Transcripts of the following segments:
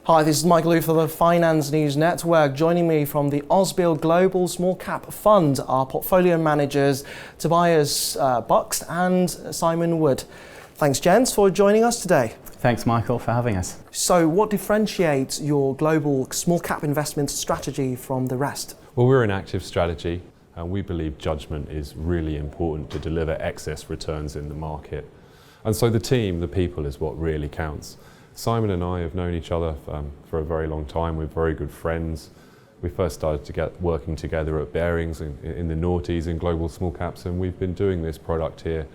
Hi, this is Michael Liu for the Finance News Network. Joining me from the Ausbil Global SmallCap Fund are portfolio managers Tobias Bucks and Simon Wood. Thanks, gents, for joining us today. Thanks, Michael, for having us. So, what differentiates your global small-cap investment strategy from the rest? Well, we're an active strategy, and we believe judgment is really important to deliver excess returns in the market. And so the team, the people, is what really counts. Simon and I have known each other for a very long time. We're very good friends. We first started to get working together at Bearings in the noughties in global small caps, and we've been doing this product here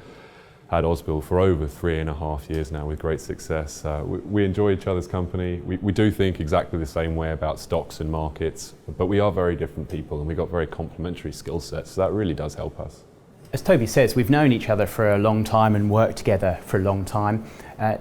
at Ausbil for over 3.5 years now with great success. We enjoy each other's company. We do think exactly the same way about stocks and markets, but we are very different people and we've got very complementary skill sets, so that really does help us. As Toby says, we've known each other for a long time and worked together for a long time.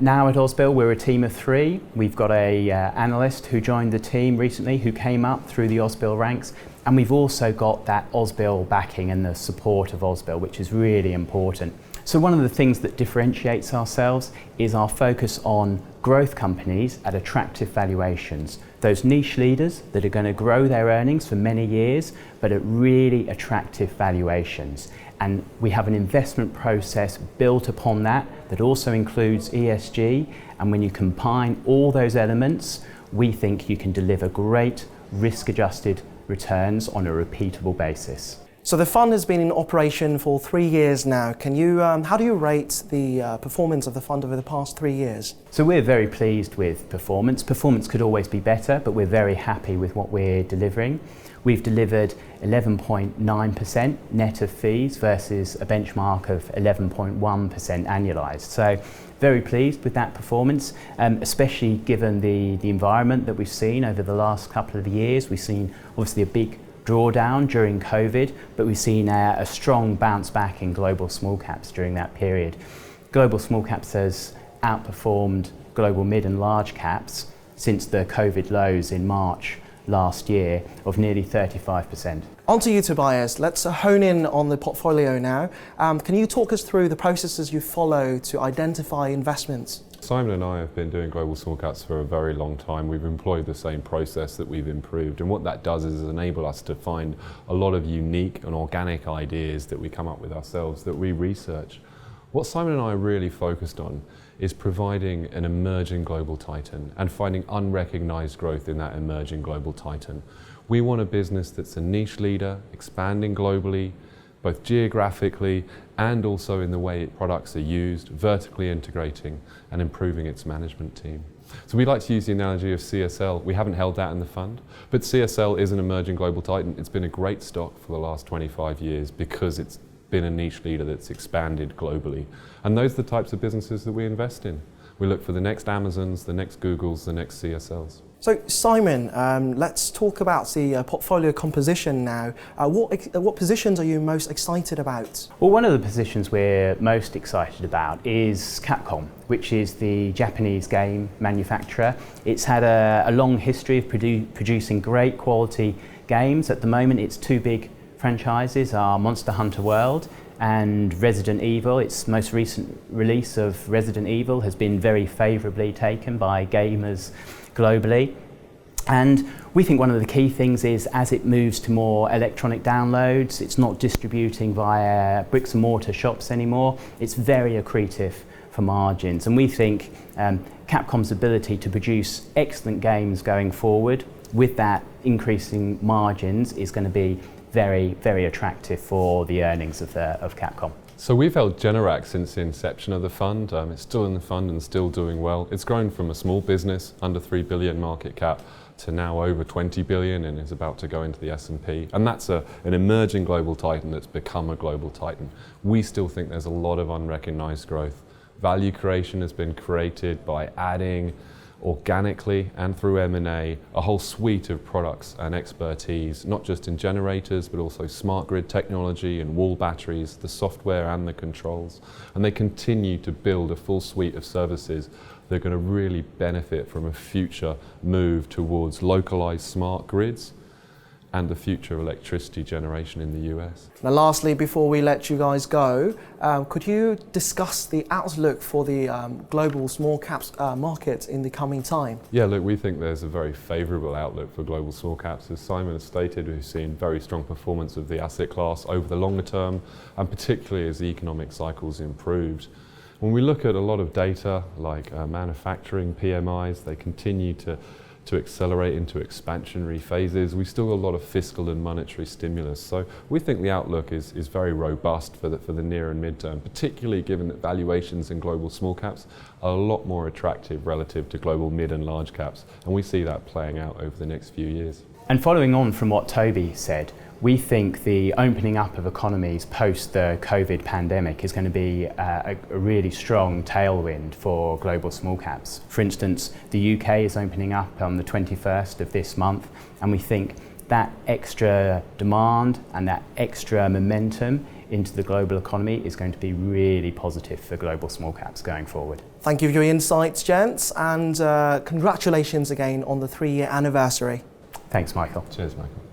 Now at Ausbil, we're a team of 3. We've got an analyst who joined the team recently who came up through the Ausbil ranks, and we've also got that Ausbil backing and the support of Ausbil, which is really important. So one of the things that differentiates ourselves is our focus on growth companies at attractive valuations. Those niche leaders that are going to grow their earnings for many years, but at really attractive valuations. And we have an investment process built upon that also includes ESG. And when you combine all those elements, we think you can deliver great risk-adjusted returns on a repeatable basis. So the fund has been in operation for 3 years now. How do you rate the performance of the fund over the past 3 years? So we're very pleased with performance. Performance could always be better, but we're very happy with what we're delivering. We've delivered 11.9% net of fees versus a benchmark of 11.1% annualised. So very pleased with that performance, especially given the environment that we've seen over the last couple of years. We've seen obviously a big drawdown during COVID, but we've seen a strong bounce back in global small caps during that period. Global small caps has outperformed global mid and large caps since the COVID lows in March last year of nearly 35%. On to you, Tobias. Let's hone in on the portfolio now. Can you talk us through the processes you follow to identify investments? Simon and I have been doing global small caps for a very long time. We've employed the same process that we've improved, and what that does is enable us to find a lot of unique and organic ideas that we come up with ourselves, that we research. What Simon and I are really focused on is providing an emerging global titan and finding unrecognised growth in that emerging global titan. We want a business that's a niche leader, expanding globally, both geographically and also in the way products are used, vertically integrating and improving its management team. So we like to use the analogy of CSL. We haven't held that in the fund, but CSL is an emerging global titan. It's been a great stock for the last 25 years because it's been a niche leader that's expanded globally. And those are the types of businesses that we invest in. We look for the next Amazons, the next Googles, the next CSLs. So Simon, let's talk about the portfolio composition now. What positions are you most excited about? Well, one of the positions we're most excited about is Capcom, which is the Japanese game manufacturer. It's had a long history of producing great quality games. At the moment, its 2 big franchises are Monster Hunter World and Resident Evil. Its most recent release of Resident Evil has been very favourably taken by gamers globally. And we think one of the key things is as it moves to more electronic downloads, it's not distributing via bricks and mortar shops anymore. It's very accretive for margins. And we think Capcom's ability to produce excellent games going forward with that increasing margins is going to be very, very attractive for the earnings of Capcom. So we've held Generac since the inception of the fund. It's still in the fund and still doing well. It's grown from a small business, under 3 billion market cap, to now over 20 billion and is about to go into the S&P. And that's an emerging global titan that's become a global titan. We still think there's a lot of unrecognised growth. Value creation has been created by adding organically and through M&A a whole suite of products and expertise, not just in generators but also smart grid technology and wall batteries, the software and the controls. And they continue to build a full suite of services that are going to really benefit from a future move towards localized smart grids and the future electricity generation in the US. Now lastly, before we let you guys go, could you discuss the outlook for the global small caps market in the coming time? Yeah, look, we think there's a very favourable outlook for global small caps. As Simon has stated, we've seen very strong performance of the asset class over the longer term, and particularly as the economic cycles improved. When we look at a lot of data like manufacturing PMIs, they continue to accelerate into expansionary phases. We've still got a lot of fiscal and monetary stimulus. So we think the outlook is very robust for the near and mid-term, particularly given that valuations in global small caps are a lot more attractive relative to global mid and large caps. And we see that playing out over the next few years. And following on from what Toby said, we think the opening up of economies post the COVID pandemic is going to be a really strong tailwind for global small caps. For instance, the UK is opening up on the 21st of this month, and we think that extra demand and that extra momentum into the global economy is going to be really positive for global small caps going forward. Thank you for your insights, gents, and congratulations again on the 3-year anniversary. Thanks, Michael. Cheers, Michael.